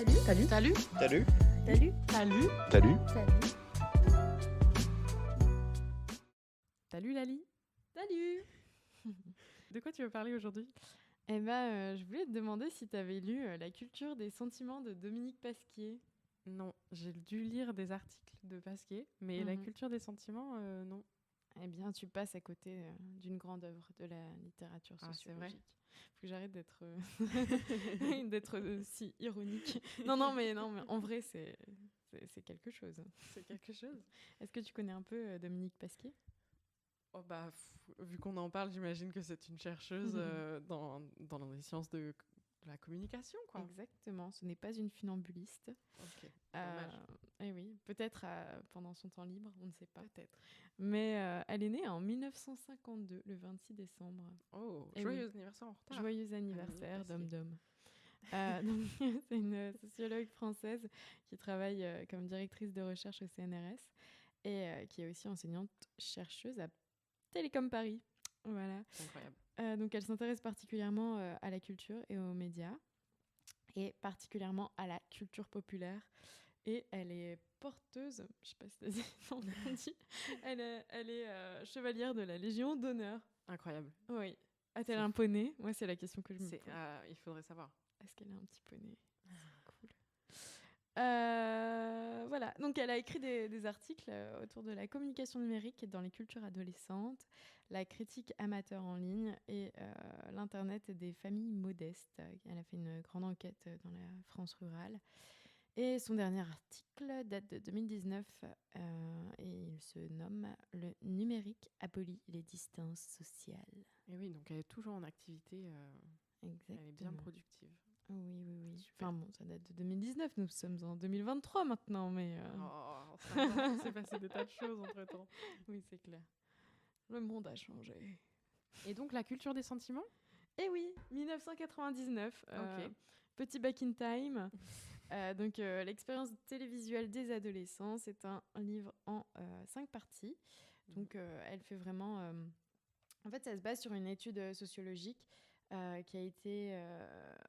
Salut. Salut. Salut. Salut. Salut. Salut. Salut. Salut. Salut Lali. Salut. De quoi tu veux parler aujourd'hui? Je voulais te demander si tu avais lu La culture des sentiments de Dominique Pasquier. Non, j'ai dû lire des articles de Pasquier, mais la culture des sentiments, non. Eh bien, tu passes à côté d'une grande œuvre de la littérature Ah, c'est sociologique. vrai. Faut que j'arrête d'être si ironique. Non, mais en vrai, c'est quelque chose. C'est quelque chose. Est-ce que tu connais un peu Dominique Pasquier? Oh bah, vu qu'on en parle, j'imagine que c'est une chercheuse dans les sciences de la communication, quoi. Exactement, ce n'est pas une funambuliste. Ok, dommage. Et oui, peut-être pendant son temps libre, on ne sait pas. Peut-être. Mais elle est née en 1952, le 26 décembre. Oh, Eh joyeux anniversaire en retard. Joyeux anniversaire, Pasquier. Dom. Donc, c'est une sociologue française qui travaille comme directrice de recherche au CNRS et qui est aussi enseignante-chercheuse à Télécom Paris. Voilà. C'est incroyable. Donc, elle s'intéresse particulièrement à la culture et aux médias, et particulièrement à la culture populaire. Et elle est porteuse, je sais pas si on dit, elle est chevalière de la Légion d'honneur. Incroyable. Oui. A-t-elle un poney? Moi, c'est la question que je me pose. Il faudrait savoir. Est-ce qu'elle a un petit poney? Cool. Voilà, donc elle a écrit des articles autour de la communication numérique dans les cultures adolescentes, la critique amateur en ligne et l'Internet des familles modestes. Elle a fait une grande enquête dans la France rurale. Et son dernier article date de 2019 et il se nomme « Le numérique abolit les distances sociales ». Et oui, donc elle est toujours en activité. Exactement. Elle est bien productive. Oui. Super. Enfin bon, ça date de 2019, nous sommes en 2023 maintenant, mais... Oh, il s'est passé des tas de choses entre-temps. Oui, c'est clair. Le monde a changé. Et donc, la culture des sentiments? Eh oui, 1999. Ok. Petit back in time. Donc, l'expérience télévisuelle des adolescents, c'est un livre en 5 parties. Donc, elle fait vraiment... En fait, ça se base sur une étude sociologique qui a été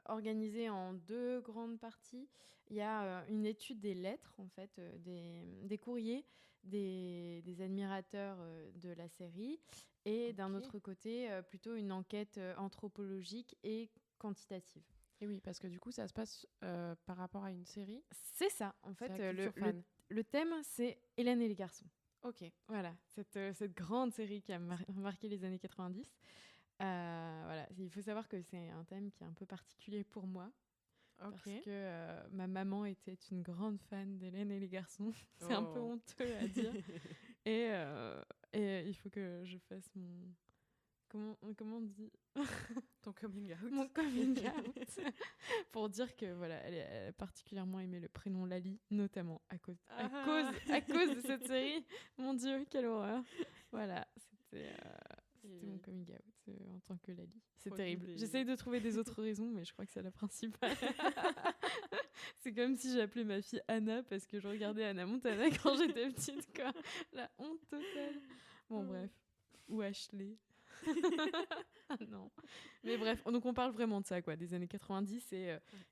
organisée en 2 grandes parties. Il y a une étude des lettres, en fait, des courriers des admirateurs de la série, et d'un autre côté, plutôt une enquête anthropologique et quantitative. Et oui, parce que du coup, ça se passe par rapport à une série. C'est ça, en fait. C'est la culture fan. Le thème, c'est Hélène et les garçons. Ok. Voilà, cette grande série qui a marqué les années 90. Voilà, il faut savoir que c'est un thème qui est un peu particulier pour moi. Parce que ma maman était une grande fan d'Hélène et les garçons. C'est un peu honteux à dire. Et il faut que je fasse mon... Comment on dit? Ton coming out. Mon coming out. Pour dire que voilà, elle a particulièrement aimé le prénom Lali, notamment à cause de cette série. Mon Dieu, quelle horreur. Voilà, c'était mon coming out en tant que Lali. C'est terrible. J'essaye de trouver des autres raisons, mais je crois que c'est la principale. C'est comme si j'appelais ma fille Anna parce que je regardais Hannah Montana quand j'étais petite, quoi. La honte totale. Bon, bref. Ou Ashley. Ah non. Mais bref, donc on parle vraiment de ça, quoi, des années 90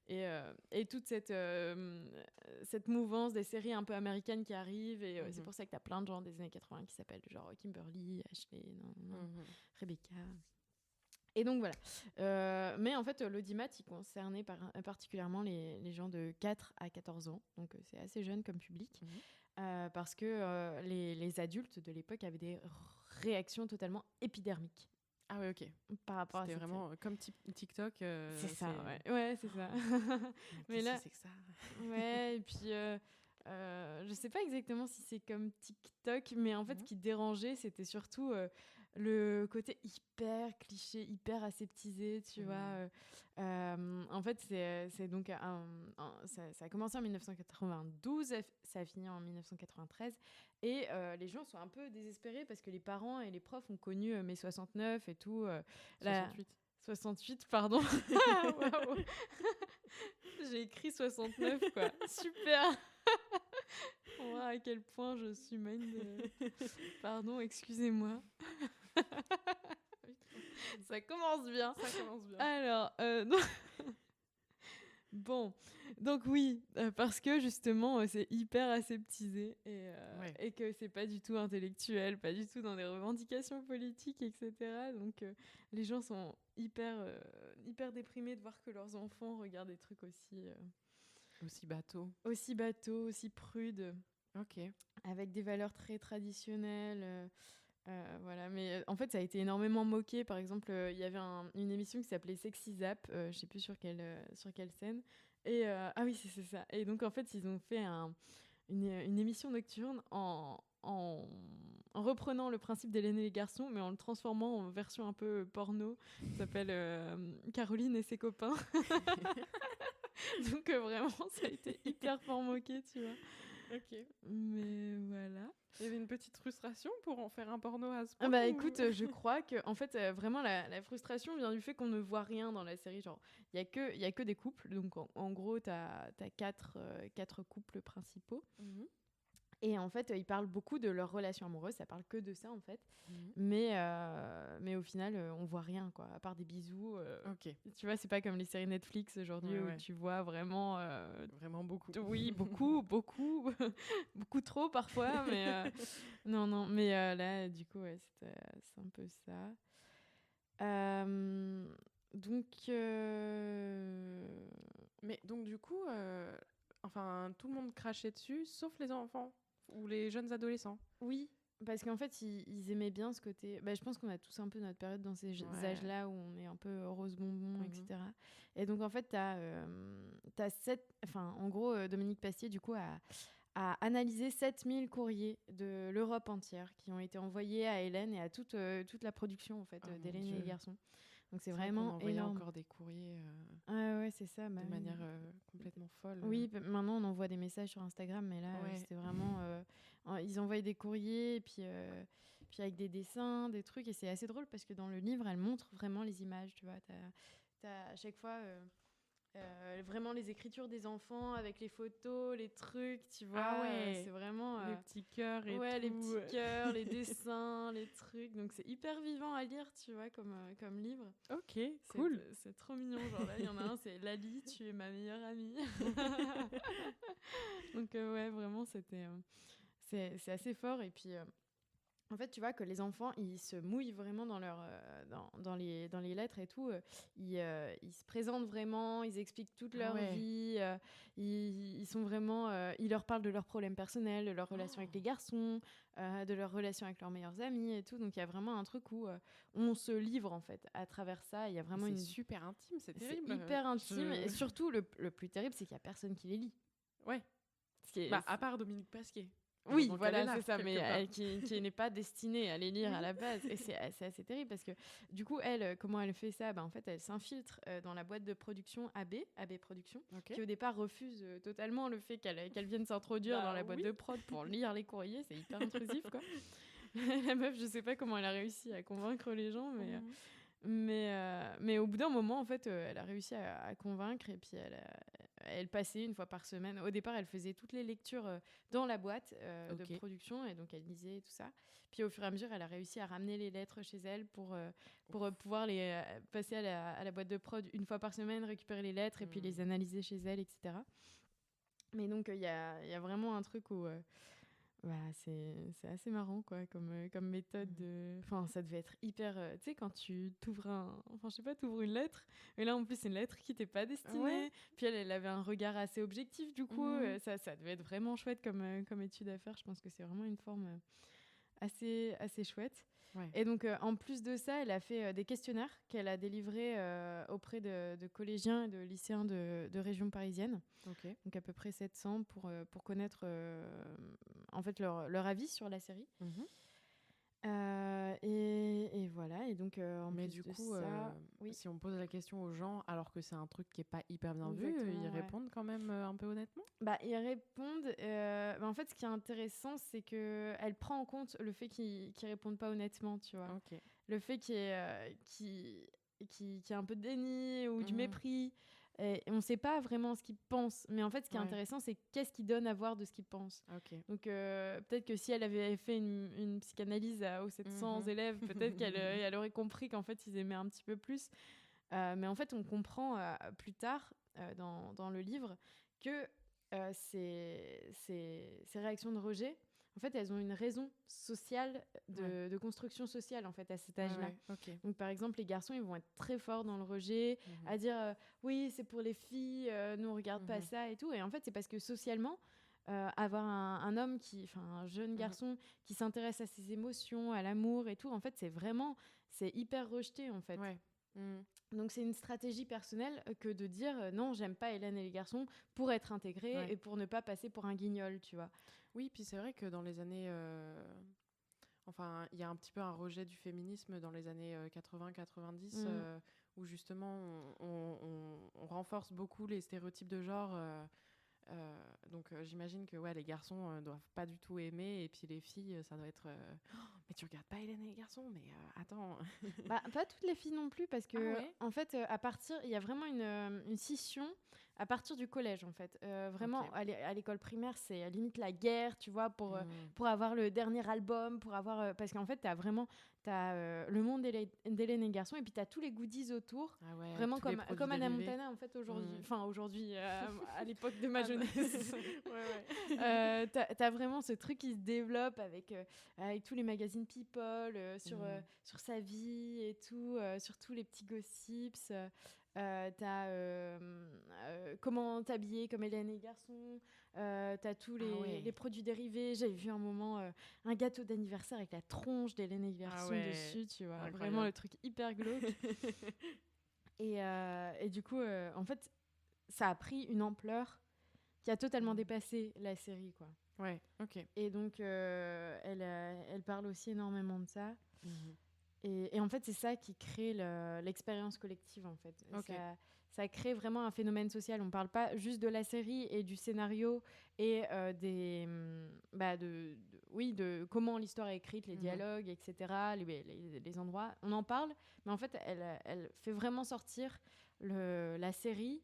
et toute cette mouvance des séries un peu américaines qui arrivent, et c'est pour ça que t'as plein de gens des années 80 qui s'appellent genre Kimberly, Ashley, Rebecca. Et donc voilà. Mais en fait, l'audimat, il concernait particulièrement les gens de 4 à 14 ans, donc c'est assez jeune comme public, parce que les adultes de l'époque avaient des réactions totalement épidermiques. Ah ouais, ok. Par rapport C'était à vraiment comme TikTok. C'est ça, ouais, c'est ça. Mais là, c'est que ça. Ouais, et puis je sais pas exactement si c'est comme TikTok, mais en fait, ce qui dérangeait, c'était surtout le côté hyper cliché, hyper aseptisé, tu vois. En fait, c'est donc ça a commencé en 1992, ça a fini en 1993, et les gens sont un peu désespérés parce que les parents et les profs ont connu mai 69 et tout. 68, pardon. Wow. J'ai écrit 69, quoi. Super. On voit à quel point je suis Pardon, excusez-moi. Ça commence bien. Ça commence bien. Alors, Bon, donc oui, parce que justement, c'est hyper aseptisé et que c'est pas du tout intellectuel, pas du tout dans des revendications politiques, etc. Donc les gens sont hyper déprimés de voir que leurs enfants regardent des trucs Aussi bateau. aussi bateaux, aussi prudes, Ok. avec des valeurs très traditionnelles. Voilà, mais en fait, ça a été énormément moqué. Par exemple, il y avait une émission qui s'appelait Sexy Zap, je sais plus sur quelle scène. Et ah oui, c'est ça. Et donc, en fait, ils ont fait une émission nocturne en reprenant le principe d'Hélène et les garçons, mais en le transformant en version un peu porno. Ça s'appelle Caroline et ses copains. Donc, vraiment, ça a été hyper fort moqué, tu vois. Ok. Mais voilà. Il y avait une petite frustration pour en faire un porno à ce point. Bah écoute, je crois que en fait vraiment la frustration vient du fait qu'on ne voit rien dans la série. Genre, il y a que des couples. Donc en gros, t'as quatre couples principaux. Mhm. Et en fait, ils parlent beaucoup de leur relation amoureuse. Ça parle que de ça en fait. Mhm. Mais au final, on voit rien quoi, à part des bisous. Ok. Tu vois, c'est pas comme les séries Netflix aujourd'hui où tu vois vraiment. Vraiment beaucoup. Oui, beaucoup, beaucoup trop parfois, mais non, mais là, du coup, ouais, c'est un peu ça. Donc, Mais donc du coup, enfin, tout le monde crachait dessus, sauf les enfants ou les jeunes adolescents. oui, parce qu'en fait, ils aimaient bien ce côté. Bah, je pense qu'on a tous un peu notre période dans ces âges-là où on est un peu rose bonbon, etc. Et donc, en fait, t'as enfin, en gros, Dominique Pastier, du coup, a analysé 7000 courriers de l'Europe entière qui ont été envoyés à Hélène et à toute la production en fait, d'Hélène et les garçons. Donc c'est vraiment énorme. Encore des courriers Ouais, c'est ça. de manière complètement folle. Oui, maintenant on envoie des messages sur Instagram, mais là c'était vraiment... ils envoyaient des courriers, et puis avec des dessins, des trucs, et c'est assez drôle parce que dans le livre, elle montre vraiment les images, tu vois. T'as à chaque fois... vraiment les écritures des enfants avec les photos, les trucs, tu vois. Ah ouais. C'est vraiment les petits cœurs et ouais, tout. les petits cœurs, les dessins, les trucs. Donc c'est hyper vivant à lire, tu vois, comme livre. Ok, cool. C'est trop mignon. Genre là, il y en a un, c'est Lali, tu es ma meilleure amie. Donc ouais, vraiment, c'est assez fort. Et puis en fait, tu vois que les enfants, ils se mouillent vraiment dans les lettres et tout. Ils se présentent vraiment, ils expliquent toute leur vie. Ils sont vraiment... ils leur parlent de leurs problèmes personnels, de leurs relations avec les garçons, de leurs relations avec leurs meilleurs amis et tout. Donc, il y a vraiment un truc où on se livre, en fait, à travers ça. Il y a vraiment c'est super intime, c'est terrible. C'est hyper intime. Et surtout, le plus terrible, c'est qu'il n'y a personne qui les lit. Ouais. À part Dominique Pasquier. Oui, voilà, c'est ça, mais qui n'est pas destinée à les lire à la base. Et c'est assez terrible parce que, du coup, comment elle fait ça ? En fait, elle s'infiltre dans la boîte de production AB Productions, qui au départ refuse totalement le fait qu'elle vienne s'introduire dans la boîte de prod pour lire les courriers. C'est hyper intrusif, quoi. La meuf, je sais pas comment elle a réussi à convaincre les gens, mais au bout d'un moment, en fait, elle a réussi à convaincre et puis elle passait une fois par semaine. Au départ, elle faisait toutes les lectures dans la boîte de production et donc elle lisait tout ça. Puis au fur et à mesure, elle a réussi à ramener les lettres chez elle pour pouvoir les passer à la boîte de prod une fois par semaine, récupérer les lettres et puis les analyser chez elle, etc. Mais donc, il y a vraiment un truc où... c'est assez marrant quoi comme méthode de... Enfin, ça devait être hyper... tu sais, quand tu t'ouvres Enfin, je sais pas, t'ouvres une lettre, et là, en plus, c'est une lettre qui t'est pas destinée. Puis elle avait un regard assez objectif, du coup. Ça devait être vraiment chouette comme étude à faire. Je pense que c'est vraiment une forme assez chouette. Et donc, en plus de ça, elle a fait des questionnaires qu'elle a délivrés auprès de collégiens et de lycéens de région parisienne. Donc, à peu près 700 pour connaître en fait leur avis sur la série. Et voilà. Et donc, mais du coup, ça, si on pose la question aux gens, alors que c'est un truc qui n'est pas hyper bien vu, ils répondent quand même un peu honnêtement. Ils répondent. En fait, ce qui est intéressant, c'est qu'elle prend en compte le fait qu'ils ne répondent pas honnêtement, tu vois. Le fait qu'il y ait un peu de déni ou du mépris. Et on ne sait pas vraiment ce qu'ils pensent. Mais en fait, ce qui est intéressant, c'est qu'est-ce qu'ils donnent à voir de ce qu'ils pensent. Donc, peut-être que si elle avait fait une psychanalyse aux 700 élèves, peut-être qu'elle aurait compris qu'en fait, ils aimaient un petit peu plus. Mais en fait, on comprend plus tard dans le livre que ces réactions de rejet, en fait, elles ont une raison sociale de construction sociale en fait à cet âge-là. Donc par exemple, les garçons, ils vont être très forts dans le rejet, à dire oui, c'est pour les filles, nous on regarde pas ça et tout. Et en fait, c'est parce que socialement, avoir un homme un jeune garçon qui s'intéresse à ses émotions, à l'amour et tout, en fait, c'est hyper rejeté en fait. Donc c'est une stratégie personnelle que de dire non, j'aime pas Hélène et les garçons pour être intégrée et pour ne pas passer pour un guignol, tu vois. Oui, puis c'est vrai que dans les années... il y a un petit peu un rejet du féminisme dans les années 80-90 où justement on renforce beaucoup les stéréotypes de genre. Donc j'imagine que les garçons doivent pas du tout aimer, et puis les filles, ça doit être mais tu regardes pas Hélène et les garçons, mais attends. Pas toutes les filles non plus, parce que en fait il y a vraiment une scission à partir du collège en fait. Vraiment à l'école primaire, c'est à limite la guerre, tu vois, pour avoir le dernier album, pour avoir parce qu'en fait t'as le monde d'Hélène et les garçons, et puis t'as tous les goodies autour, vraiment comme Hannah Montana en fait aujourd'hui, à l'époque de ma jeunesse. T'as vraiment ce truc qui se développe avec tous les magazines People sur sa vie et tout, sur tous les petits gossips. T'as comment t'habiller comme Hélène et les garçons, t'as tous les produits dérivés. J'avais vu un moment un gâteau d'anniversaire avec la tronche d'Hélène et les garçons dessus, tu vois. Incroyable. Vraiment le truc hyper glauque. et du coup en fait ça a pris une ampleur qui a totalement dépassé la série, quoi. Et donc elle parle aussi énormément de ça. Et en fait c'est ça qui crée l'expérience collective en fait. Ça crée vraiment un phénomène social. On parle pas juste de la série et du scénario et de comment l'histoire est écrite, les dialogues, etc., les endroits. On en parle, mais en fait elle fait vraiment sortir la série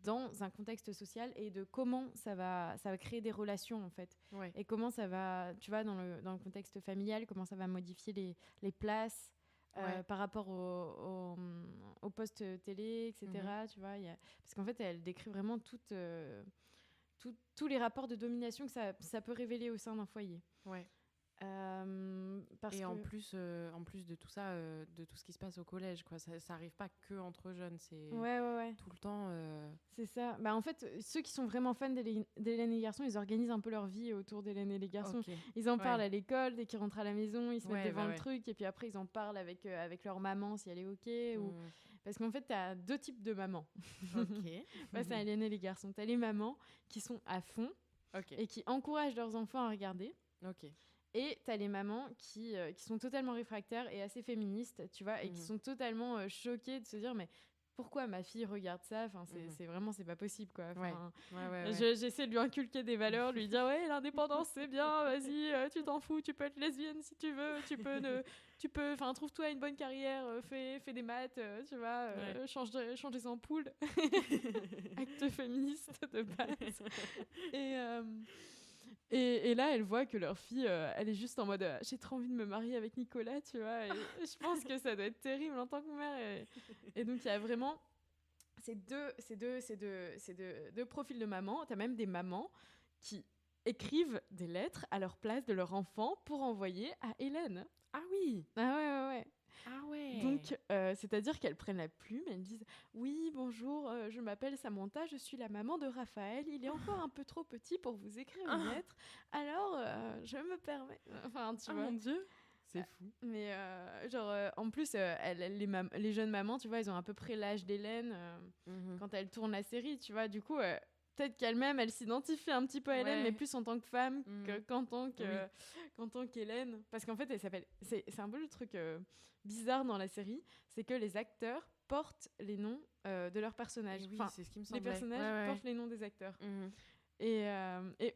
dans un contexte social et de comment ça va créer des relations en fait. Et comment ça va, tu vois, dans le contexte familial, comment ça va modifier les places par rapport au poste télé, etc. Tu vois, parce qu'en fait elle décrit vraiment tous les rapports de domination que ça peut révéler au sein d'un foyer. En plus de tout ça, de tout ce qui se passe au collège, quoi, ça arrive pas que entre jeunes, c'est tout le temps. C'est ça. En fait, ceux qui sont vraiment fans d'Hélène et les garçons, ils organisent un peu leur vie autour d'Hélène et les garçons. Ils en parlent à l'école, dès qu'ils rentrent à la maison, ils se mettent devant le truc, et puis après ils en parlent avec leur maman si elle est ok. Parce qu'en fait, t'as deux types de mamans. Face à Hélène et les garçons, t'as les mamans qui sont à fond et qui encouragent leurs enfants à regarder. Et t'as les mamans qui sont totalement réfractaires et assez féministes, tu vois, et qui sont totalement choquées de se dire mais pourquoi ma fille regarde ça, c'est pas possible, quoi. J'essaie de lui inculquer des valeurs, lui dire l'indépendance c'est bien, vas-y, tu t'en fous, tu peux être lesbienne si tu veux, tu peux trouve-toi une bonne carrière, fais des maths, tu vois, change des ampoules. Acte féministe de base. Et là, elle voit que leur fille, elle est juste en mode j'ai trop envie de me marier avec Nicolas, tu vois. Et je pense que ça doit être terrible en tant que mère. Et donc, il y a vraiment ces deux profils de maman. Tu as même des mamans qui écrivent des lettres à leur place de leur enfant pour envoyer à Hélène. Ah oui. Ah ouais. Ah ouais. Donc, c'est-à-dire qu'elles prennent la plume, elles disent « Oui, bonjour, je m'appelle Samantha, je suis la maman de Raphaël. Il est encore un peu trop petit pour vous écrire une lettre. Alors, je me permets... » Enfin, tu vois. Mon Dieu, c'est fou. Mais en plus, les jeunes mamans, tu vois, elles ont à peu près l'âge d'Hélène quand elles tournent la série, tu vois. Du coup... peut-être qu'elle-même, elle s'identifie un petit peu à Hélène, mais plus en tant que femme qu'en tant qu'Hélène. Parce qu'en fait, elle s'appelle... C'est un peu le truc bizarre dans la série, c'est que les acteurs portent les noms de leurs personnages. C'est ce qui me semblait. Les personnages portent les noms des acteurs. Et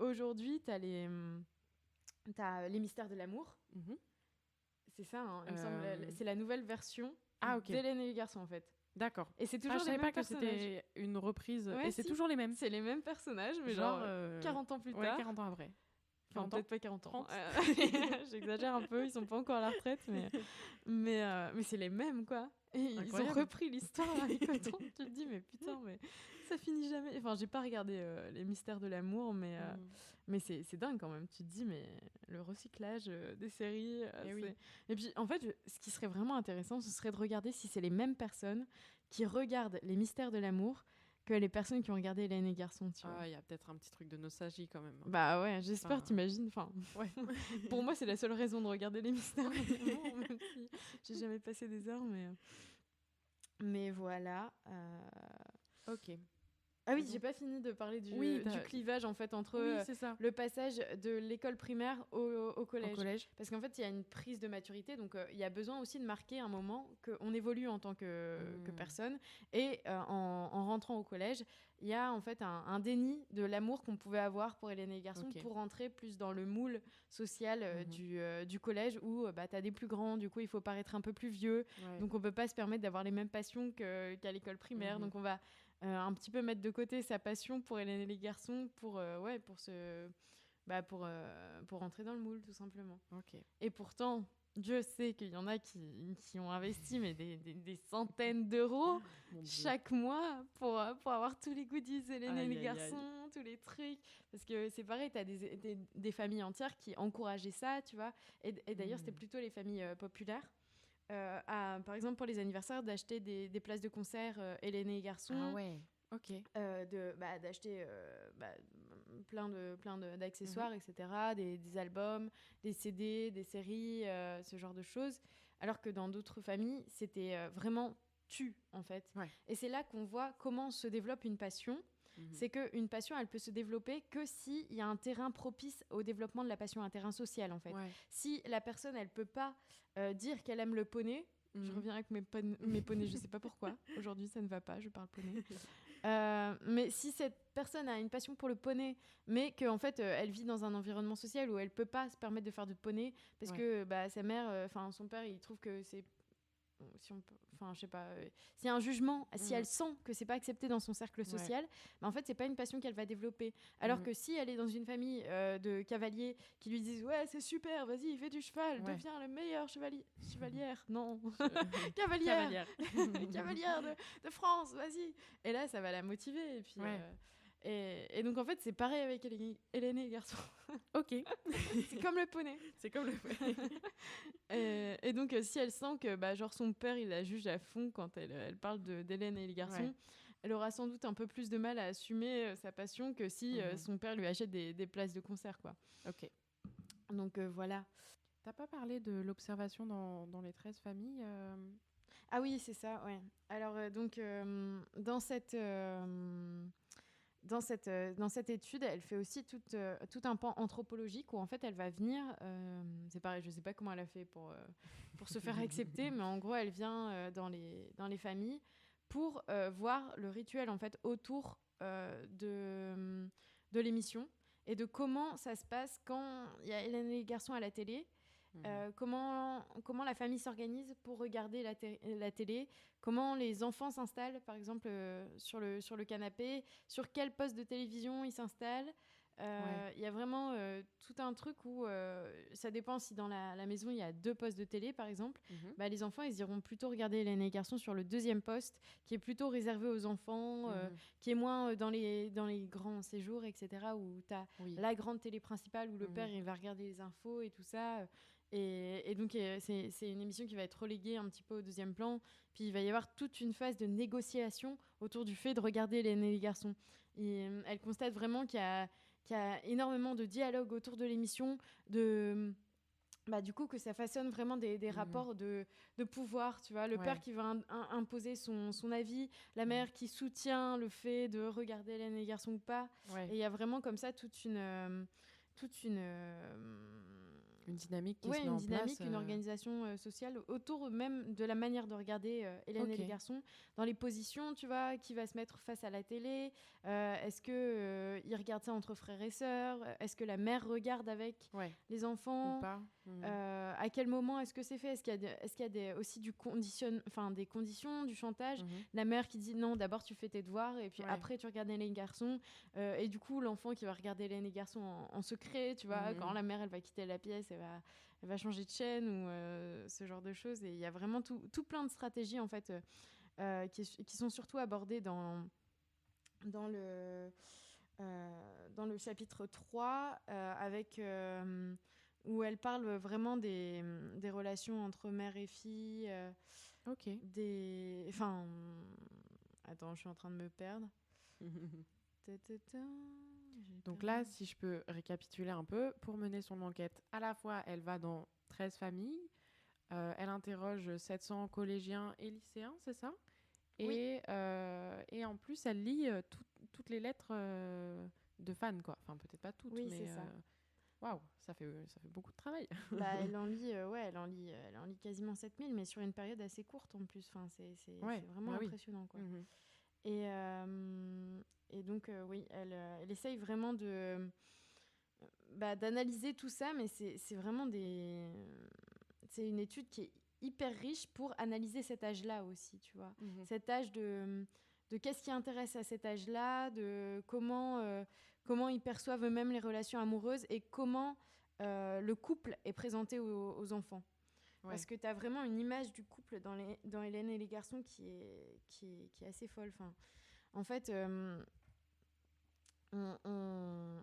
aujourd'hui, t'as les mystères de l'amour. C'est ça, hein, il me semble. C'est la nouvelle version d'Hélène et les garçons, en fait. D'accord. Et c'est toujours les mêmes personnages. Je savais pas que c'était une reprise. Et c'est toujours les mêmes. C'est les mêmes personnages, mais genre 40 ans plus tard. 40 ans après. Enfin, peut-être pas 40 ans. J'exagère un peu, ils sont pas encore à la retraite, mais c'est les mêmes, quoi. Et ils ont repris l'histoire avec autant. Tu te dis, mais putain, mais ça finit jamais. Enfin, j'ai pas regardé Les Mystères de l'amour, mais c'est dingue quand même. Tu te dis, mais le recyclage des séries. Et puis, en fait, ce qui serait vraiment intéressant, ce serait de regarder si c'est les mêmes personnes qui regardent Les Mystères de l'amour que les personnes qui ont regardé Hélène et Garçon. Il y a peut-être un petit truc de nostalgie quand même. Bah ouais, j'espère, t'imagines. Enfin, ouais. Pour moi, c'est la seule raison de regarder Les Mystères de l'amour, même si j'ai jamais passé des heures, mais voilà. Ok. Ah oui, j'ai pas fini de parler du clivage en fait entre le passage de l'école primaire au collège. Parce qu'en fait, il y a une prise de maturité, donc il y a besoin aussi de marquer un moment qu'on évolue en tant que personne. Et en rentrant au collège, il y a en fait un déni de l'amour qu'on pouvait avoir pour Hélène et les garçons pour rentrer plus dans le moule social du collège où t'as des plus grands, du coup il faut paraître un peu plus vieux, donc on peut pas se permettre d'avoir les mêmes passions qu'à l'école primaire, donc on va un petit peu mettre de côté sa passion pour Hélène et les garçons pour rentrer dans le moule tout simplement. Et pourtant Dieu sait qu'il y en a qui ont investi mais des centaines d'euros chaque mois pour avoir tous les goodies Hélène et les garçons, tous les trucs, parce que c'est pareil, t'as des familles entières qui encourageaient ça, tu vois, et d'ailleurs c'était plutôt les familles populaires. Par exemple pour les anniversaires d'acheter des places de concert Hélène et les garçons, d'acheter plein d'accessoires, etc., des albums, des CD, des séries, ce genre de choses, alors que dans d'autres familles c'était vraiment en fait, et c'est là qu'on voit comment se développe une passion. C'est qu'une passion, elle peut se développer que s'il y a un terrain propice au développement de la passion, un terrain social, en fait. Si la personne, elle peut pas dire qu'elle aime le poney, je reviens avec mes poneys, je sais pas pourquoi. Aujourd'hui, ça ne va pas, je parle poney. Mais si cette personne a une passion pour le poney, mais qu'en fait, elle vit dans un environnement social où elle peut pas se permettre de faire de poney, parce que sa mère, son père, il trouve que c'est... je sais pas, s'il y a un jugement, si elle sent que c'est pas accepté dans son cercle social, en fait c'est pas une passion qu'elle va développer, alors que si elle est dans une famille de cavaliers qui lui disent ouais c'est super, vas-y fais du cheval, deviens le meilleur chevalière cavalière cavalière de France, vas-y, et là ça va la motiver, et puis et donc en fait c'est pareil avec Hélène et les garçons. C'est comme le poney. Et donc si elle sent que genre son père il la juge à fond quand elle parle d'Hélène et les garçons, elle aura sans doute un peu plus de mal à assumer sa passion que si son père lui achète des places de concert, quoi. Donc voilà. T'as pas parlé de l'observation dans les 13 familles Ah oui, c'est ça, ouais. Alors donc dans cette étude, elle fait aussi tout un pan anthropologique où en fait elle va venir, c'est pareil, je sais pas comment elle a fait pour se faire accepter, mais en gros elle vient dans les familles pour voir le rituel en fait autour de l'émission et de comment ça se passe quand il y a Hélène et les garçons à la télé. Comment la famille s'organise pour regarder la télé, comment les enfants s'installent par exemple sur le canapé, sur quel poste de télévision ils s'installent. Y a vraiment tout un truc où ça dépend si dans la maison il y a 2 postes de télé par exemple, les enfants ils iront plutôt regarder Hélène et les garçons sur le 2e poste qui est plutôt réservé aux enfants, qui est moins dans les grands séjours, etc., où tu as la grande télé principale où le père il va regarder les infos et tout ça. Et donc c'est une émission qui va être reléguée un petit peu au 2e plan, puis il va y avoir toute une phase de négociation autour du fait de regarder Hélène et les garçons. Et elle constate vraiment qu'il y a énormément de dialogue autour de l'émission, du coup que ça façonne vraiment des rapports de pouvoir, tu vois, le père qui va imposer son avis, la mère qui soutient le fait de regarder Hélène et les garçons ou pas, et il y a vraiment comme ça toute une dynamique qui se met en place, une organisation sociale autour même de la manière de regarder Hélène et les garçons, dans les positions, tu vois, qui va se mettre face à la télé, est-ce que ils regardent ça entre frères et sœurs, est-ce que la mère regarde avec les enfants ou pas, à quel moment est-ce que c'est fait, est-ce qu'il y a aussi des conditions du chantage, la mère qui dit non d'abord tu fais tes devoirs et puis après tu regardes Hélène et les garçons, et du coup l'enfant qui va regarder Hélène et les garçons en secret, tu vois, quand la mère elle va quitter la pièce, elle va changer de chaîne ou ce genre de choses. Et il y a vraiment tout plein de stratégies en fait qui sont surtout abordées dans le chapitre 3 où elle parle vraiment des relations entre mère et fille. Ok. Enfin, attends, je suis en train de me perdre. Donc là, si je peux récapituler un peu, pour mener son enquête, à la fois, elle va dans 13 familles, elle interroge 700 collégiens et lycéens, c'est ça ? Oui. Et en plus, elle lit toutes les lettres de fans, quoi. Enfin, peut-être pas toutes, Oui, mais... c'est ça. Waouh, ça fait beaucoup de travail. Elle en lit, elle en lit quasiment 7000, mais sur une période assez courte en plus. Enfin, c'est vraiment impressionnant, quoi. Mm-hmm. Et donc, oui, elle essaye vraiment d'analyser tout ça, mais c'est vraiment c'est une étude qui est hyper riche pour analyser cet âge-là aussi, tu vois. Mm-hmm. Cet âge de qu'est-ce qui intéresse à cet âge-là, de comment ils perçoivent eux-mêmes les relations amoureuses et comment le couple est présenté aux enfants. Ouais. Parce que tu as vraiment une image du couple dans Hélène et les garçons qui est assez folle. Enfin, en fait,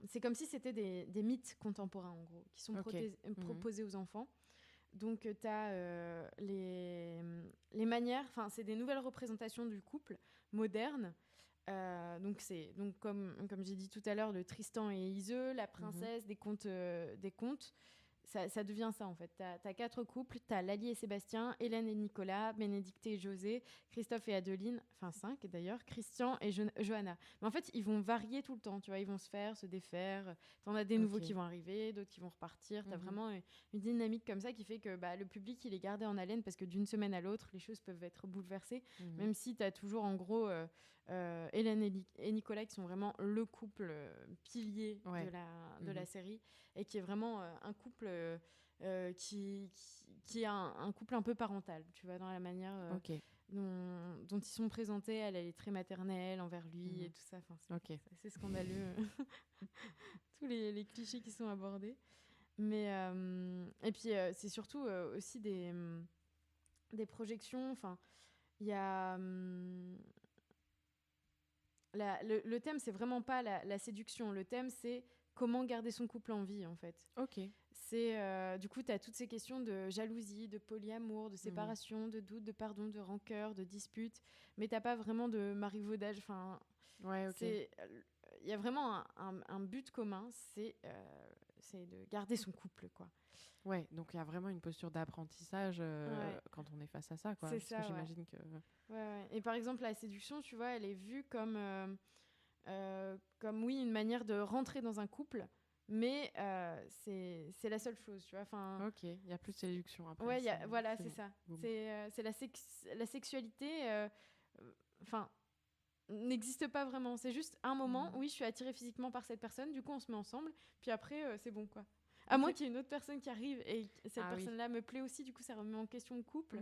c'est comme si c'était des mythes contemporains, en gros, qui sont proposés aux enfants. Donc, tu as les manières, enfin, c'est des nouvelles représentations du couple moderne. Donc, comme j'ai dit tout à l'heure, le Tristan et Iseux, la princesse, des contes. Ça devient ça, en fait. T'as 4 couples. T'as Lali et Sébastien, Hélène et Nicolas, Bénédicte et José, Christophe et Adeline, enfin 5 d'ailleurs, Christian et Johanna. Mais en fait, ils vont varier tout le temps, tu vois. Ils vont se faire, se défaire. T'en as des nouveaux qui vont arriver, d'autres qui vont repartir. T'as vraiment une dynamique comme ça qui fait que le public, il est gardé en haleine parce que d'une semaine à l'autre, les choses peuvent être bouleversées. Même si t'as toujours, en gros, Hélène et Nicolas qui sont vraiment le couple pilier de la série et qui est vraiment un couple qui est un couple un peu parental, tu vois, dans la manière dont ils sont présentés. Elle est très maternelle envers lui et tout ça. Enfin, c'est assez scandaleux. Tous les clichés qui sont abordés. Mais, et puis, c'est surtout aussi des projections. Enfin, il y a... le thème, c'est vraiment pas la séduction. Le thème, c'est comment garder son couple en vie, en fait. Ok. C'est, du coup, tu as toutes ces questions de jalousie, de polyamour, de séparation, de doute, de pardon, de rancœur, de dispute. Mais t'as pas vraiment de marivaudage. Enfin, il y a vraiment un but commun, c'est de garder son couple, quoi. Ouais, donc il y a vraiment une posture d'apprentissage quand on est face à ça, quoi. C'est parce ça, que j'imagine que... Ouais. Et par exemple, la séduction, tu vois, elle est vue comme oui, une manière de rentrer dans un couple, mais c'est la seule chose, tu vois. Enfin, ok, il y a plus de séduction après. Ouais, voilà, c'est ça. C'est la sexualité, enfin, n'existe pas vraiment. C'est juste un moment, oui, je suis attirée physiquement par cette personne, du coup, on se met ensemble, puis après, c'est bon, quoi. À moins qu'il y ait une autre personne qui arrive et cette personne-là me plaît aussi, du coup, ça remet en question le couple.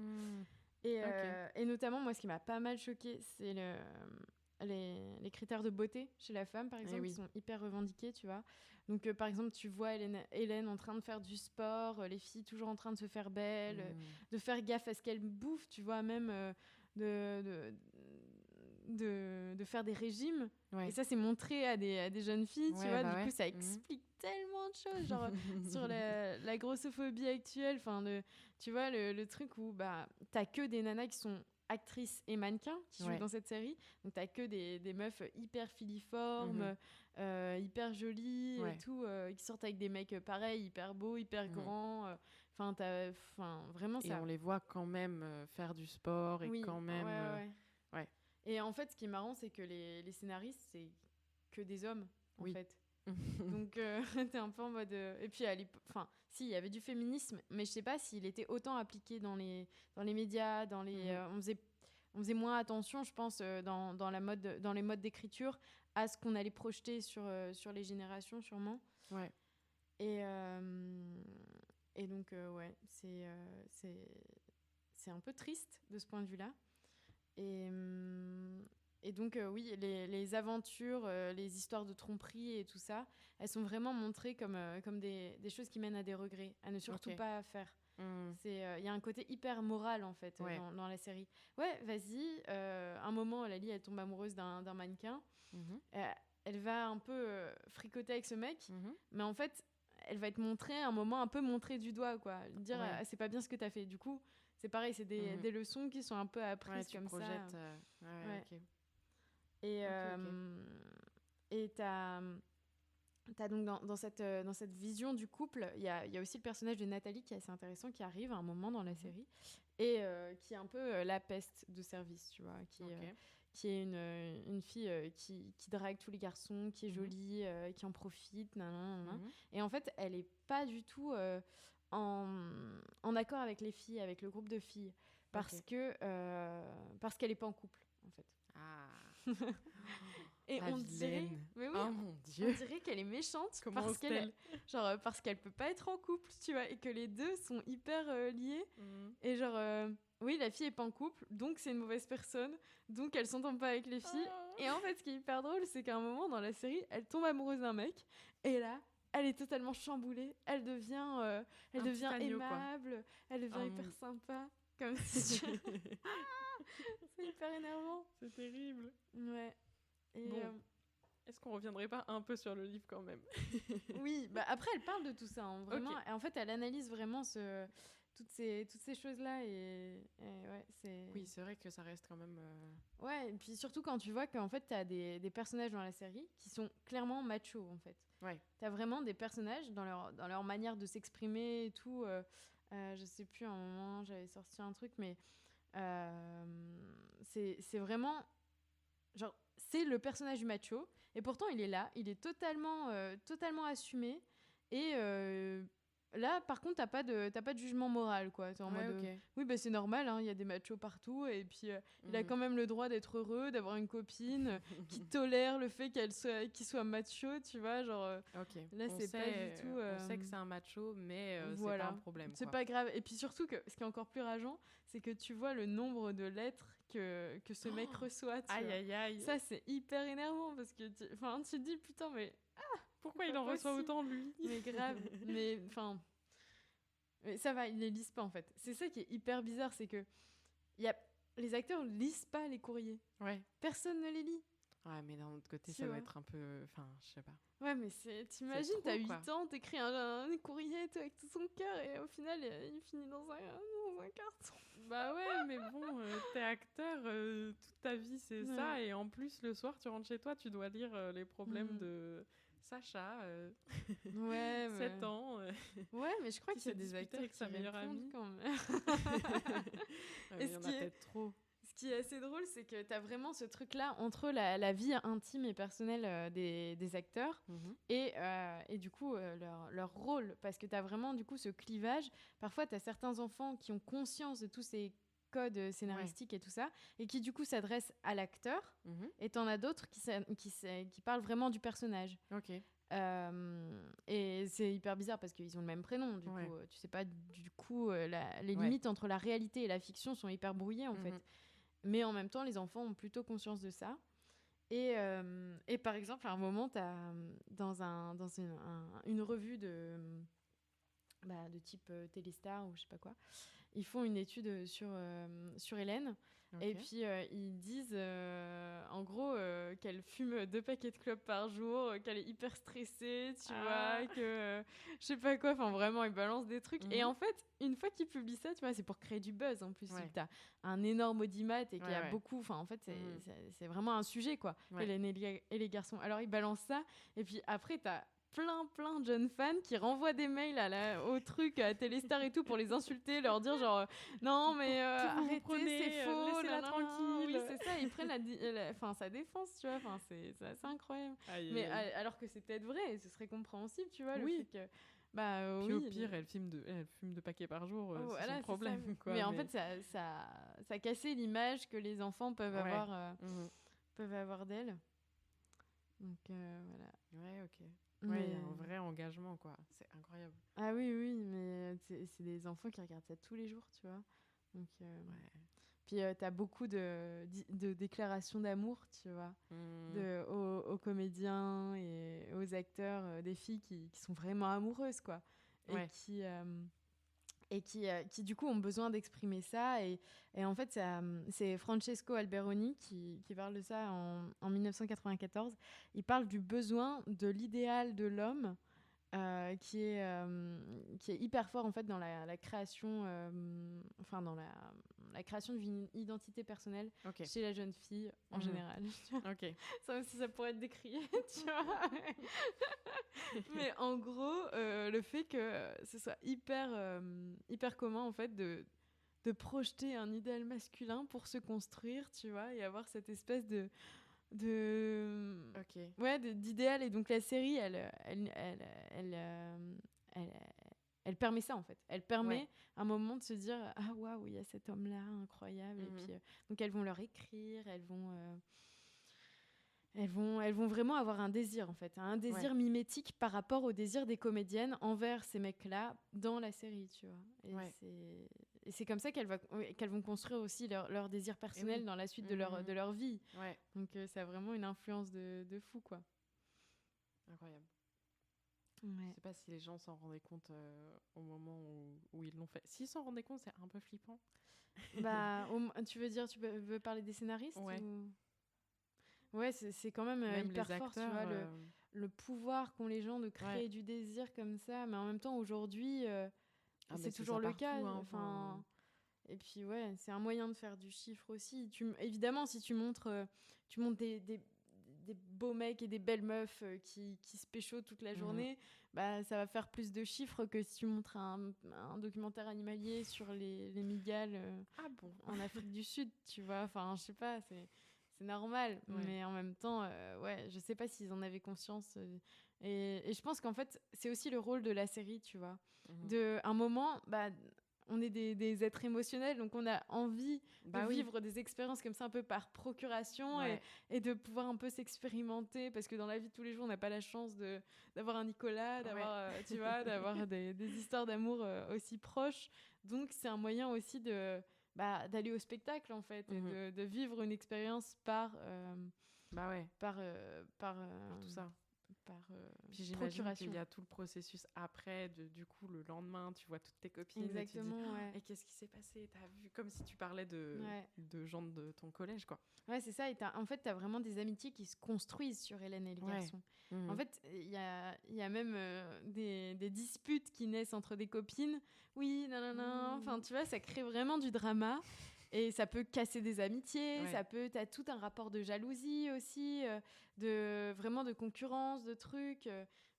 Et notamment, moi, ce qui m'a pas mal choquée, c'est les critères de beauté chez la femme, par exemple, qui sont hyper revendiqués, tu vois. Donc, par exemple, tu vois Hélène en train de faire du sport, les filles toujours en train de se faire belles, de faire gaffe à ce qu'elles bouffent, tu vois, même de faire des régimes. Et ça, c'est montré à des jeunes filles, tu vois. Du coup, ça explique tellement de choses, genre sur la grossophobie actuelle. Tu vois, le truc où t'as que des nanas qui sont actrices et mannequins qui jouent dans cette série. Donc, t'as que des meufs hyper filiformes, hyper jolies et tout, qui sortent avec des mecs pareils, hyper beaux, hyper grands. Vraiment ça. Et on les voit quand même faire du sport et quand même... Ouais. Et en fait, ce qui est marrant, c'est que les scénaristes, c'est que des hommes, en fait. Donc, t'es un peu en mode... Et puis, si, il y avait du féminisme, mais je sais pas s'il était autant appliqué dans les médias, on faisait moins attention, je pense, dans les modes d'écriture, à ce qu'on allait projeter sur les générations, sûrement. Ouais. Et donc, c'est un peu triste de ce point de vue-là. Et Et donc, oui, les aventures, les histoires de tromperie et tout ça, elles sont vraiment montrées comme des choses qui mènent à des regrets, à ne surtout pas faire. Il y a un côté hyper moral, en fait, dans la série. Ouais, vas-y. Un moment, Lali, elle tombe amoureuse d'un mannequin. Elle va un peu fricoter avec ce mec, mais en fait, elle va être montrée un moment un peu montrée du doigt, quoi. Dire, c'est pas bien ce que t'as fait. Du coup, c'est pareil, c'est des leçons qui sont un peu apprises comme projettes, ça. Ok. Et t'as donc dans cette vision du couple, il y a aussi le personnage de Nathalie qui est assez intéressant, qui arrive à un moment dans la série, et qui est un peu la peste de service, tu vois, qui est une fille qui drague tous les garçons, qui est jolie, qui en profite, et en fait, elle est pas du tout en accord avec les filles, avec le groupe de filles, parce qu'elle est pas en couple, en fait. Et on dirait, mais oui, mon Dieu, on dirait qu'elle est méchante parce qu'elle peut pas être en couple, tu vois, et que les deux sont hyper liés. Et oui, la fille est pas en couple, donc c'est une mauvaise personne, donc elle s'entend pas avec les filles. Et en fait, ce qui est hyper drôle, c'est qu'à un moment dans la série, elle tombe amoureuse d'un mec, et là, elle est totalement chamboulée. Elle devient aimable, quoi. Elle devient hyper sympa, comme si tu... C'est hyper énervant. C'est terrible. Ouais. Et est-ce qu'on reviendrait pas un peu sur le livre quand même? Oui, bah après elle parle de tout ça, hein, vraiment. Okay. En fait, elle analyse vraiment toutes ces choses-là et ouais, c'est... Oui, c'est vrai que ça reste quand même... Ouais, et puis surtout quand tu vois qu'en fait, t'as des personnages dans la série qui sont clairement machos, en fait. Ouais. T'as vraiment des personnages dans leur manière de s'exprimer et tout. Je sais plus, à un moment, j'avais sorti un truc, mais c'est vraiment... Genre, c'est le personnage du macho, et pourtant il est là, il est totalement assumé, et là par contre t'as pas de jugement moral, quoi. T'es en mode oui, bah c'est normal, hein, y a des machos partout, et puis il a quand même le droit d'être heureux, d'avoir une copine qui tolère le fait qu'il soit macho, tu vois, genre là c'est pas du tout on sait que c'est un macho, mais voilà. C'est pas un problème, c'est pas grave. Et puis surtout que ce qui est encore plus rageant, c'est que tu vois le nombre de lettres que ce mec reçoit, tu vois. Aïe. Ça c'est hyper énervant, parce que tu te dis putain, mais pourquoi il en reçoit autant, lui? Mais grave. Mais ça va, ils les lisent pas, en fait. C'est ça qui est hyper bizarre, c'est que les acteurs lisent pas les courriers. Ouais. Personne ne les lit. Ouais, mais d'un autre côté, ça doit être un peu... Enfin, je sais pas. Ouais, mais t'imagines, t'as 8 ans, t'écris un courrier avec tout son cœur, et au final, il finit dans un carton. Bah ouais, mais bon, t'es acteur, toute ta vie, c'est ça, et en plus, le soir, tu rentres chez toi, tu dois lire les problèmes de... Sacha, 7 ans. Ouais, mais je crois qu'il y a des acteurs avec sa meilleure amie quand même. Il y en a peut-être trop. Ce qui est assez drôle, c'est que t'as vraiment ce truc-là entre la vie intime et personnelle des acteurs et du coup leur rôle, parce que t'as vraiment du coup ce clivage. Parfois, t'as certains enfants qui ont conscience de tous ces codes scénaristiques et tout ça, et qui du coup s'adressent à l'acteur, et t'en as d'autres qui parlent vraiment du personnage. Et c'est hyper bizarre parce qu'ils ont le même prénom, du coup tu sais pas, du coup les limites entre la réalité et la fiction sont hyper brouillées, en fait. Mais en même temps, les enfants ont plutôt conscience de ça. Et par exemple, à un moment, t'as dans une revue de type Téléstar ou je sais pas quoi, ils font une étude sur Hélène. Et puis ils disent en gros qu'elle fume 2 paquets de clopes par jour, qu'elle est hyper stressée, tu vois, que je sais pas quoi, enfin vraiment ils balancent des trucs. Et en fait, une fois qu'ils publient ça, tu vois, c'est pour créer du buzz en plus. T'as un énorme audimat et qu'il y a beaucoup, enfin en fait c'est vraiment un sujet, quoi, Hélène et les garçons. Alors ils balancent ça, et puis après t'as plein de jeunes fans qui renvoient des mails au truc, à Téléstar et tout, pour les insulter, leur dire genre non mais arrêtez, c'est faux, laissez-la tranquille. Oui, c'est ça, ils prennent sa défense, tu vois, enfin c'est assez incroyable. Mais alors que c'est peut-être vrai, ce serait compréhensible, tu vois, le fait que puis au pire, elle fume 2 paquets par jour, c'est son problème, quoi. Mais en fait, ça cassait l'image que les enfants peuvent avoir d'elle. Donc voilà. Ouais, ok. Ouais, il y a un vrai engagement, quoi. C'est incroyable. Ah oui, mais c'est des enfants qui regardent ça tous les jours, tu vois. Donc, Puis t'as beaucoup de déclarations d'amour, tu vois, aux comédiens et aux acteurs, des filles qui sont vraiment amoureuses, quoi. Et qui du coup ont besoin d'exprimer ça. Et en fait, c'est Francesco Alberoni qui parle de ça en 1994. Il parle du besoin de l'idéal de l'homme qui est hyper fort en fait dans la création, dans la création d'une identité personnelle chez la jeune fille en général. Ça aussi, ça pourrait être décrié, tu vois. Mais en gros, le fait que ce soit hyper commun en fait de projeter un idéal masculin pour se construire, tu vois, et avoir cette espèce d'idéal. Et donc la série elle permet ça en fait. Elle permet un moment de se dire ah waouh, il y a cet homme là incroyable. Et puis donc elles vont leur écrire, elles vont vraiment avoir un désir en fait, un désir mimétique par rapport au désir des comédiennes envers ces mecs-là dans la série, tu vois. Et c'est comme ça qu'elles vont construire aussi leur désir personnel dans la suite de leur vie. Donc ça a vraiment une influence de fou, quoi. Incroyable. Je sais pas si les gens s'en rendaient compte au moment où ils l'ont fait. S'ils s'en rendaient compte, c'est un peu flippant. Tu veux parler des scénaristes ou... Ouais, c'est quand même hyper fort, tu vois, le pouvoir qu'ont les gens de créer du désir comme ça. Mais en même temps, aujourd'hui, c'est toujours le cas. Et puis, c'est un moyen de faire du chiffre aussi. Évidemment, si tu montres des beaux mecs et des belles meufs qui se pécho toute la journée, ça va faire plus de chiffres que si tu montres un documentaire animalier sur les migales en Afrique du Sud, tu vois. Enfin, je sais pas, c'est normal. Mais en même temps, je sais pas s'ils en avaient conscience. Et je pense qu'en fait, c'est aussi le rôle de la série, tu vois. De un moment, on est des êtres émotionnels, donc on a envie de vivre des expériences comme ça un peu par procuration et de pouvoir un peu s'expérimenter, parce que dans la vie de tous les jours, on n'a pas la chance d'avoir un Nicolas, d'avoir, tu vois, d'avoir des histoires d'amour aussi proches. Donc c'est un moyen aussi d'aller au spectacle en fait, et de vivre une expérience par tout ça. Puis j'imagine qu'il y a tout le processus après, du coup le lendemain tu vois toutes tes copines. Exactement, et tu dis, et qu'est-ce qui s'est passé, t'as vu, comme si tu parlais de gens de ton collège, quoi. C'est ça. Et en fait t'as vraiment des amitiés qui se construisent sur Hélène et les garçons. En fait il y a même des disputes qui naissent entre des copines, enfin tu vois, ça crée vraiment du drama. Et ça peut casser des amitiés, t'as tout un rapport de jalousie aussi, vraiment de concurrence, de trucs.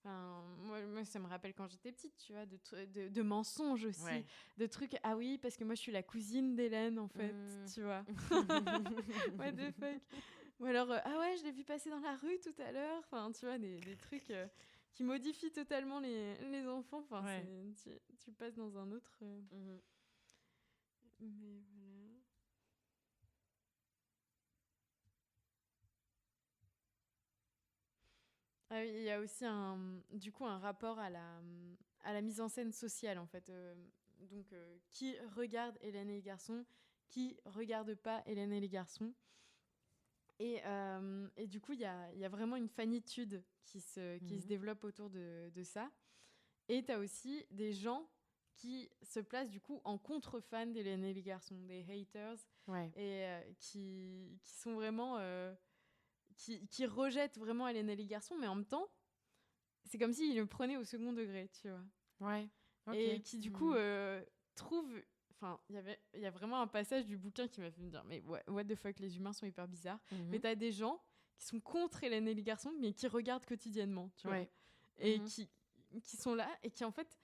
Moi, ça me rappelle quand j'étais petite, tu vois, de mensonges aussi, de trucs. Ah oui, parce que moi, je suis la cousine d'Hélène, en fait, tu vois. What the fuck. Ou alors, ah ouais, je l'ai vu passer dans la rue tout à l'heure. Enfin, tu vois, des trucs qui modifient totalement les enfants. Enfin, tu passes dans un autre... Mais voilà. Ah oui, il y a aussi un rapport à la mise en scène sociale, en fait. Donc, qui regarde Hélène et les garçons, qui regarde pas Hélène et les garçons. Et du coup, il y a vraiment une fanitude qui se développe autour de ça. Et tu as aussi des gens qui se placent du coup en contre-fans d'Hélène et les garçons, des haters, et qui sont vraiment... qui rejettent vraiment Hélène et les garçons, mais en même temps, c'est comme s'ils le prenaient au second degré, tu vois. Et qui du coup trouvent... Enfin, il y a vraiment un passage du bouquin qui m'a fait me dire, mais what the fuck, les humains sont hyper bizarres. Mais t'as des gens qui sont contre Hélène et les garçons, mais qui regardent quotidiennement, tu vois. Et qui sont là, et qui en fait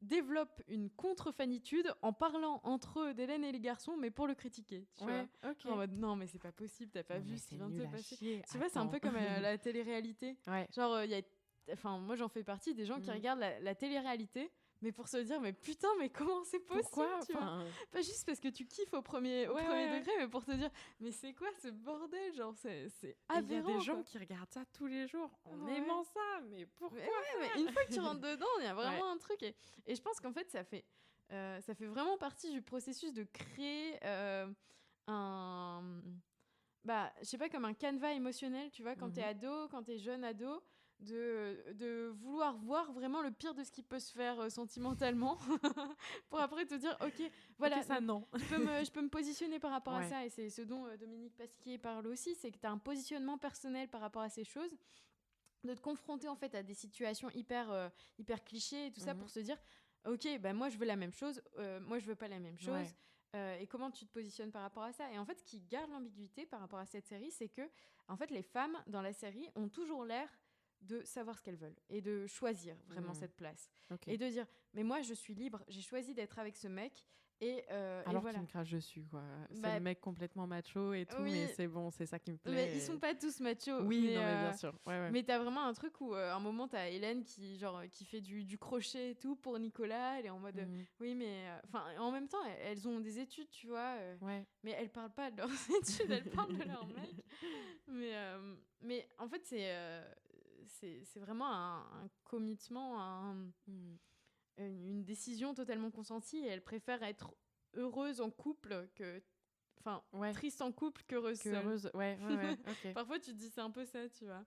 développent une contre-fanitude en parlant entre eux d'Hélène et les garçons, mais pour le critiquer, tu vois. En mode, non, mais c'est pas possible, t'as pas vu ce qui vient de se passer. Tu vois, c'est un peu comme la télé-réalité. Genre, moi, j'en fais partie des gens qui regardent la télé-réalité, mais pour se dire, mais putain, mais comment c'est possible? Pourquoi, tu vois, pas juste parce que tu kiffes au premier degré, mais pour te dire, mais c'est quoi ce bordel? Genre, c'est aberrant. Il y a des gens qui regardent ça tous les jours en aimant ça, mais pourquoi? Mais une fois que tu rentres dedans, il y a vraiment un truc. Et je pense qu'en fait, ça fait vraiment partie du processus de créer je sais pas, comme un canevas émotionnel, tu vois, quand t'es ado, quand t'es jeune ado, de vouloir voir vraiment le pire de ce qui peut se faire sentimentalement pour après te dire ok, voilà, okay, ça non. je peux me positionner par rapport à ça, et c'est ce dont Dominique Pasquier parle aussi, c'est que tu as un positionnement personnel par rapport à ces choses, de te confronter en fait à des situations hyper clichés et tout ça, pour se dire ok, moi je veux la même chose, moi je veux pas la même chose, et comment tu te positionnes par rapport à ça. Et en fait, ce qui garde l'ambiguïté par rapport à cette série, c'est que en fait les femmes dans la série ont toujours l'air de savoir ce qu'elles veulent et de choisir vraiment cette place, et de dire mais moi je suis libre, j'ai choisi d'être avec ce mec, alors qu'il me crache dessus, quoi. C'est le mec complètement macho et tout, mais c'est bon, c'est ça qui me plaît. Mais ils sont pas tous machos. Oui, mais bien sûr. Mais t'as vraiment un truc où à un moment t'as Hélène qui fait du crochet et tout pour Nicolas, elle est en mode oui, mais en même temps elles ont des études, tu vois, mais elles parlent pas de leurs études, elles parlent de leur mec. Mais en fait c'est vraiment un commitment, une décision totalement consentie, et elle préfère être heureuse en couple que triste en couple qu'heureuse seule. Okay. Parfois tu te dis c'est un peu ça, tu vois,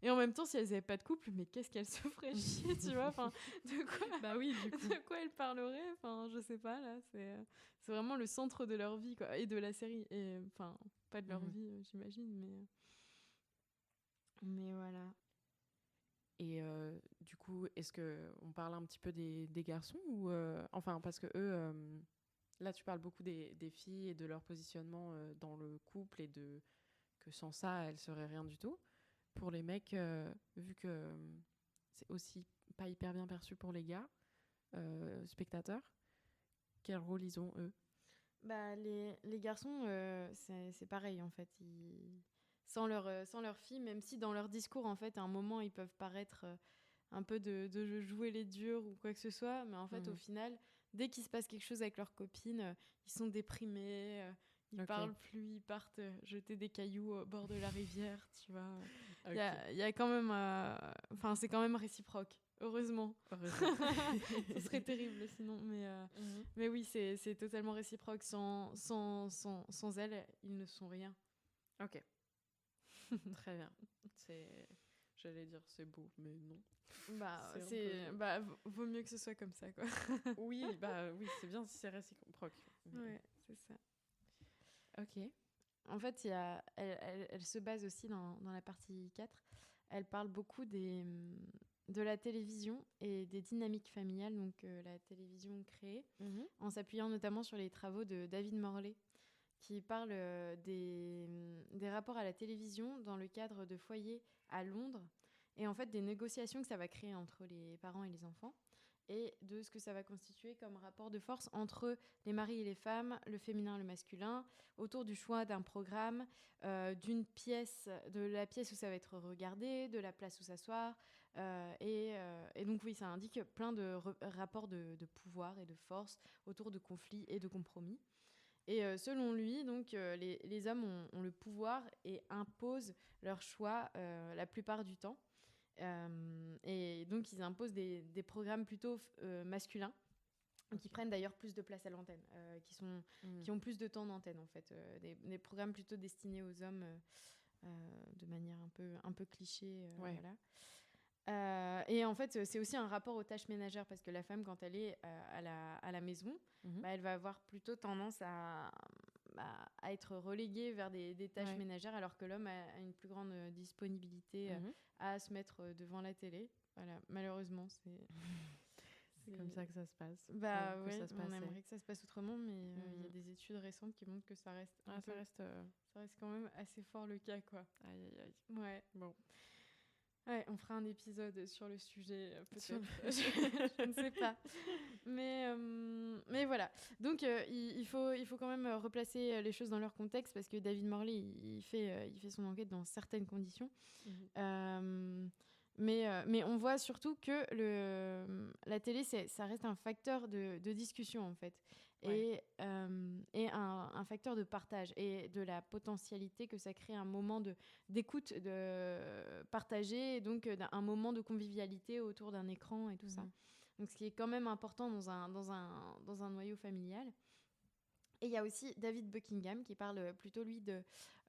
et en même temps si elles avaient pas de couple, mais qu'est-ce qu'elles se feraient chier, tu vois, de quoi de quoi elles parleraient, je sais pas, là c'est vraiment le centre de leur vie, quoi, et de la série, et pas de leur vie j'imagine, mais voilà. Et du coup, est-ce qu'on parle un petit peu des garçons, ou parce que eux, là tu parles beaucoup des filles et de leur positionnement dans le couple, et que sans ça elles seraient rien du tout. Pour les mecs, vu que c'est aussi pas hyper bien perçu pour les gars spectateurs, quel rôle ils ont, eux? Les garçons, c'est pareil en fait, sans leur fille, même si dans leur discours en fait à un moment ils peuvent paraître un peu de jouer les durs ou quoi que ce soit, mais en fait au final dès qu'il se passe quelque chose avec leurs copines, ils sont déprimés, ils parlent plus, ils partent jeter des cailloux au bord de la rivière, tu vois. Il y a quand même c'est quand même réciproque, heureusement. Ce serait terrible sinon, mais oui, c'est totalement réciproque. Sans elle, ils ne sont rien. Ok. Très bien. J'allais dire c'est beau, mais non. Vaut mieux que ce soit comme ça, quoi. oui, c'est bien si c'est réciproque. Ouais, c'est ça. Ok. En fait, elle se base aussi dans la partie 4. Elle parle beaucoup de la télévision et des dynamiques familiales, donc la télévision créée, en s'appuyant notamment sur les travaux de David Morley, qui parle des rapports à la télévision dans le cadre de foyers à Londres, et en fait des négociations que ça va créer entre les parents et les enfants, et de ce que ça va constituer comme rapport de force entre les maris et les femmes, le féminin et le masculin, autour du choix d'un programme, d'une pièce, de la pièce où ça va être regardé, de la place où s'asseoir, et donc oui, ça indique plein de rapports de pouvoir et de force autour de conflits et de compromis. Et selon lui, donc, les hommes ont le pouvoir et imposent leur choix la plupart du temps. Et donc, ils imposent des programmes plutôt masculins, qui prennent d'ailleurs plus de place à l'antenne, qui ont plus de temps d'antenne, en fait. Des programmes plutôt destinés aux hommes de manière un peu cliché. Voilà. Et en fait, c'est aussi un rapport aux tâches ménagères, parce que la femme, quand elle est à la maison, elle va avoir plutôt tendance à être reléguée vers des tâches ménagères, alors que l'homme a une plus grande disponibilité à se mettre devant la télé. Voilà, malheureusement, c'est comme ça que ça se passe. On aimerait que ça se passe autrement, mais il y a des études récentes qui montrent que ça reste ça reste quand même assez fort le cas, quoi. Aïe, aïe, aïe. Ouais. Bon. Ouais, on fera un épisode sur le sujet, peut-être. Je ne sais pas. Mais voilà. Donc, il faut quand même replacer les choses dans leur contexte, parce que David Morley, il fait son enquête dans certaines conditions. Mais on voit surtout que la télé, ça reste un facteur de discussion, en fait. Et un facteur de partage, et de la potentialité que ça crée un moment d'écoute partagée, et donc un moment de convivialité autour d'un écran et tout ça. Donc, ce qui est quand même important dans un noyau familial. Et il y a aussi David Buckingham qui parle plutôt, lui,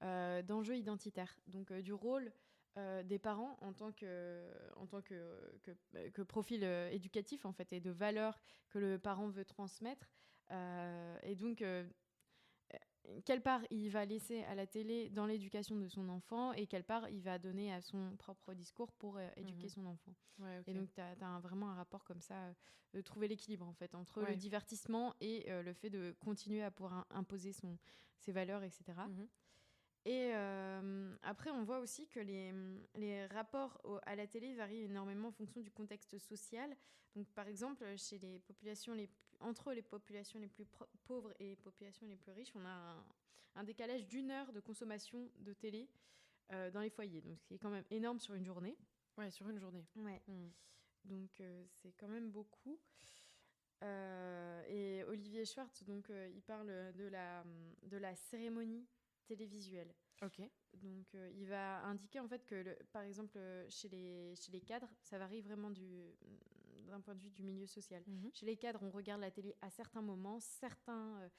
d'enjeux identitaires, donc du rôle des parents en tant que profil éducatif, en fait, et de valeurs que le parent veut transmettre. Et donc, quelle part il va laisser à la télé dans l'éducation de son enfant et quelle part il va donner à son propre discours pour éduquer son enfant. Ouais, ok. Et donc, tu as vraiment un rapport comme ça, de trouver l'équilibre, en fait, entre le Ouais. divertissement et le fait de continuer à pouvoir imposer ses valeurs, etc. Mhm. Et après, on voit aussi que les rapports à la télé varient énormément en fonction du contexte social. Donc, par exemple, entre les populations les plus pauvres et les populations les plus riches, on a un décalage d'1 heure de consommation de télé dans les foyers. Donc, ce qui est quand même énorme sur une journée. Ouais, sur une journée. Ouais. Mhm. Donc, c'est quand même beaucoup. Et Olivier Schwartz, donc, il parle de la cérémonie télévisuelle. Ok. Donc, il va indiquer en fait que, par exemple, chez les cadres, ça varie vraiment d'un point de vue du milieu social. Mhm. Chez les cadres, on regarde la télé à certains moments, certains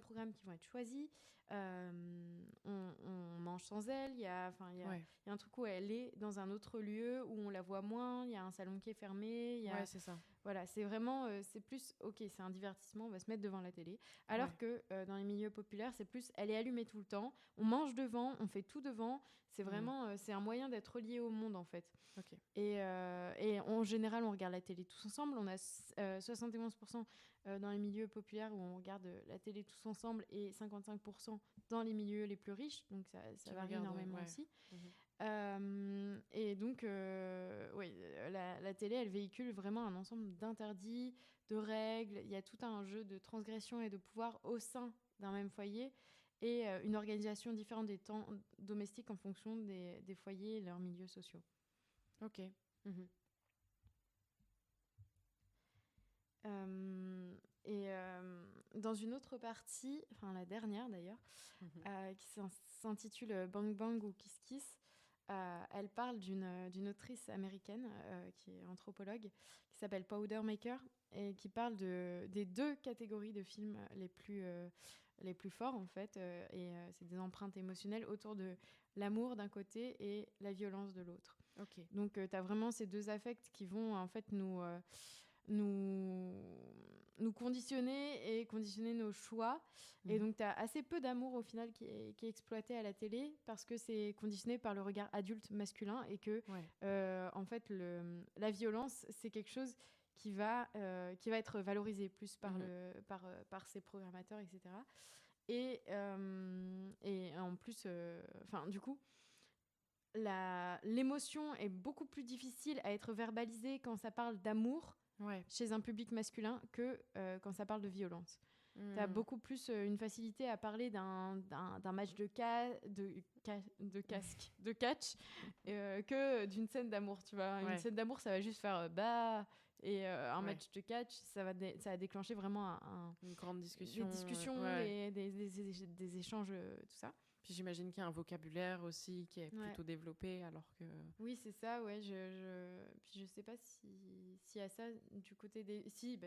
programmes qui vont être choisis. On mange sans elle. Ouais. Il y a un truc où elle est dans un autre lieu où on la voit moins. Il y a un salon qui est fermé. Ouais, c'est ça. Voilà, c'est vraiment, c'est plus, ok, c'est un divertissement, on va se mettre devant la télé. Alors que dans les milieux populaires, c'est plus, elle est allumée tout le temps, on mange devant, on fait tout devant. C'est vraiment, c'est un moyen d'être relié au monde, en fait. Ok. Et en général, on regarde la télé tous ensemble. On a 71% dans les milieux populaires où on regarde la télé tous ensemble et 55% dans les milieux les plus riches. Donc ça varie énormément aussi. Mhm. Et donc, oui, la télé, elle véhicule vraiment un ensemble d'interdits, de règles. Il y a tout un jeu de transgression et de pouvoir au sein d'un même foyer et une organisation différente des temps domestiques en fonction des foyers et leurs milieux sociaux. Ok. Mhm. Dans une autre partie, enfin la dernière d'ailleurs, Mhm. qui s'intitule Bang Bang ou Kiss Kiss, elle parle d'une autrice américaine qui est anthropologue, qui s'appelle Powder Maker, et qui parle des 2 catégories de films les plus forts, en fait. C'est des empreintes émotionnelles autour de l'amour d'un côté et la violence de l'autre. Ok. Donc, tu as vraiment ces 2 affects qui vont, en fait, nous conditionner et conditionner nos choix. Et donc, tu as assez peu d'amour au final qui est exploité à la télé parce que c'est conditionné par le regard adulte masculin et que, en fait, la violence, c'est quelque chose qui va être valorisé plus par ses programmateurs, etc. Et en plus, du coup, l'émotion est beaucoup plus difficile à être verbalisée quand ça parle d'amour chez un public masculin que quand ça parle de violence. Tu as beaucoup plus une facilité à parler d'un match de catch que d'une scène d'amour, tu vois. Une scène d'amour, ça va juste faire bah, et un match de catch, ça va déclencher vraiment une grande discussion. Des discussions, des échanges, tout ça. Puis j'imagine qu'il y a un vocabulaire aussi qui est plutôt développé, alors que... Oui, c'est ça, ouais. Puis je sais pas si à ça, du côté des... Si,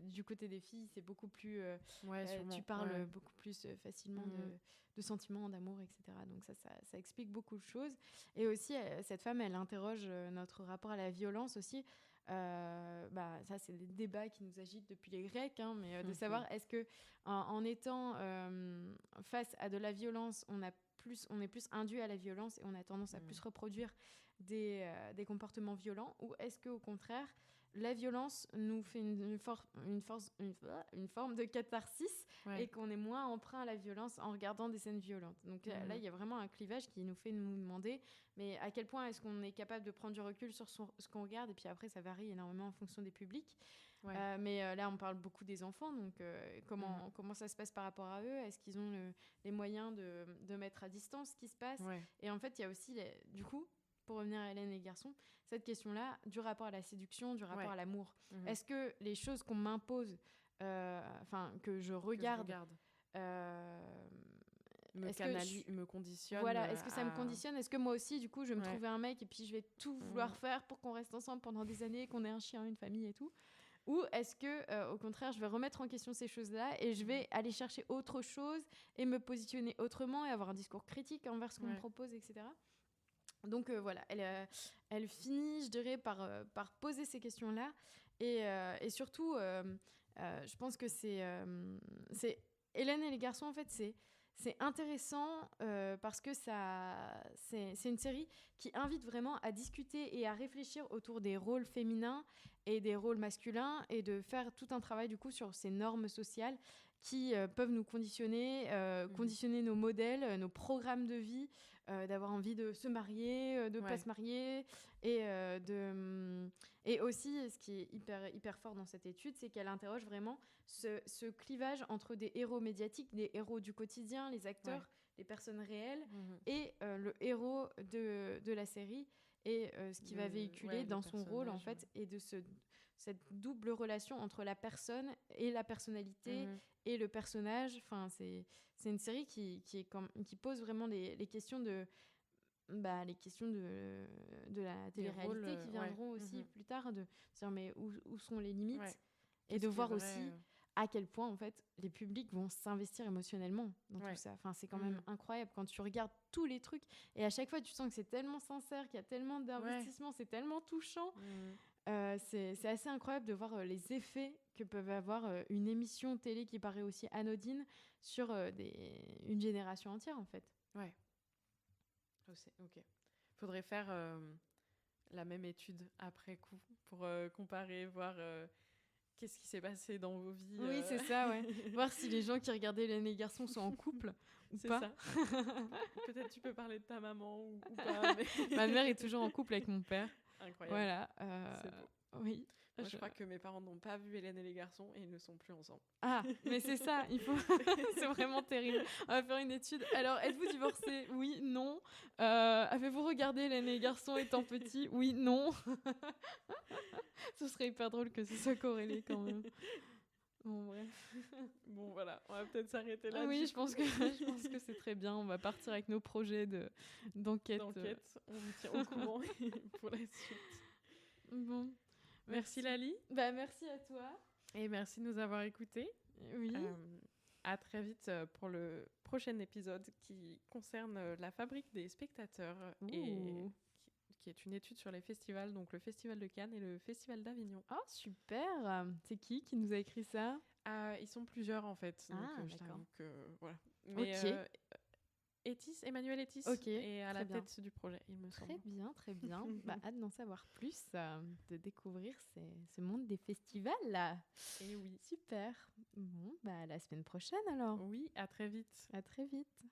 du côté des filles, c'est beaucoup plus... tu parles beaucoup plus facilement de sentiments, d'amour, etc. Donc ça explique beaucoup de choses. Et aussi, cette femme, elle interroge notre rapport à la violence aussi. Ça, c'est des débats qui nous agitent depuis les Grecs, hein, mais de savoir est-ce que en étant face à de la violence, on est plus induit à la violence et on a tendance à plus reproduire des comportements violents, ou est-ce qu'au contraire, la violence nous fait une forme de catharsis et qu'on est moins emprunt à la violence en regardant des scènes violentes. Donc là, il y a vraiment un clivage qui nous fait nous demander mais à quel point est-ce qu'on est capable de prendre du recul sur ce qu'on regarde, et puis après, ça varie énormément en fonction des publics. Mais là, on parle beaucoup des enfants, donc comment ça se passe par rapport à eux? Est-ce qu'ils ont les moyens de mettre à distance ce qui se passe? Et en fait, il y a aussi, du coup, pour revenir à Hélène et les garçons, cette question-là du rapport à la séduction, du rapport à l'amour. Est-ce que les choses qu'on m'impose, que je regarde, me conditionne. Voilà, est-ce que ça me conditionne? Est-ce que moi aussi, du coup, je vais me trouver un mec et puis je vais tout vouloir faire pour qu'on reste ensemble pendant des années, qu'on ait un chien, une famille et tout? Ou est-ce que, au contraire, je vais remettre en question ces choses-là et je vais aller chercher autre chose et me positionner autrement et avoir un discours critique envers ce qu'on me propose, etc. Donc voilà, elle finit, je dirais, par poser ces questions-là. Et surtout, je pense que c'est Hélène et les garçons, en fait, c'est intéressant parce que c'est une série qui invite vraiment à discuter et à réfléchir autour des rôles féminins et des rôles masculins et de faire tout un travail du coup sur ces normes sociales qui peuvent nous conditionner, conditionner nos modèles, nos programmes de vie, d'avoir envie de se marier, de ne pas se marier. Et aussi, ce qui est hyper fort dans cette étude, c'est qu'elle interroge vraiment ce clivage entre des héros médiatiques, des héros du quotidien, les acteurs, les personnes réelles, et le héros de la série, et ce qu'il va véhiculer dans son rôle, en fait, et de cette double relation entre la personne et la personnalité et le personnage. Enfin, c'est une série qui pose vraiment les questions de les questions de la télé-réalité qui viendront aussi plus tard, de se dire mais où sont les limites, et de voir aussi à quel point en fait les publics vont s'investir émotionnellement dans tout ça. Enfin, c'est quand même incroyable quand tu regardes tous les trucs et à chaque fois tu sens que c'est tellement sincère, qu'il y a tellement d'investissement, c'est tellement touchant. C'est assez incroyable de voir les effets que peuvent avoir une émission télé qui paraît aussi anodine sur une génération entière, en fait. Ouais. Ok. Faudrait faire la même étude après coup pour comparer, voir qu'est-ce qui s'est passé dans vos vies. Oui, c'est ça, ouais. Voir si les gens qui regardaient Les Garçons sont en couple ou c'est pas. Ça. Peut-être tu peux parler de ta maman ou pas. Mais... Ma mère est toujours en couple avec mon père. Incroyable. Voilà. C'est beau. Oui. Moi, je crois que mes parents n'ont pas vu Hélène et les garçons et ils ne sont plus ensemble. Ah, mais c'est ça, il faut. C'est vraiment terrible. On va faire une étude. Alors, êtes-vous divorcés? Oui, non. Avez-vous regardé Hélène et les garçons étant petit? Oui, non. Ce serait hyper drôle que ce soit corrélé quand même. Bon, bref. Bon, voilà, on va peut-être s'arrêter là. Oui, je pense que c'est très bien. On va partir avec nos projets d'enquête. On vous tient au courant pour la suite. Bon. Merci Lali. Merci à toi. Et merci de nous avoir écoutés. Oui. À très vite pour le prochain épisode qui concerne la fabrique des spectateurs et qui est une étude sur les festivals, donc le Festival de Cannes et le Festival d'Avignon. Oh, super. C'est qui nous a écrit ça? Ils sont plusieurs en fait. Donc, je t'avoue que voilà. Mais Emmanuel Etis est à la tête du projet, il me semble. Très bien. Hâte d'en savoir plus, de découvrir ce monde des festivals là. Et oui. Super. Bon, à la semaine prochaine alors. Oui, à très vite. À très vite.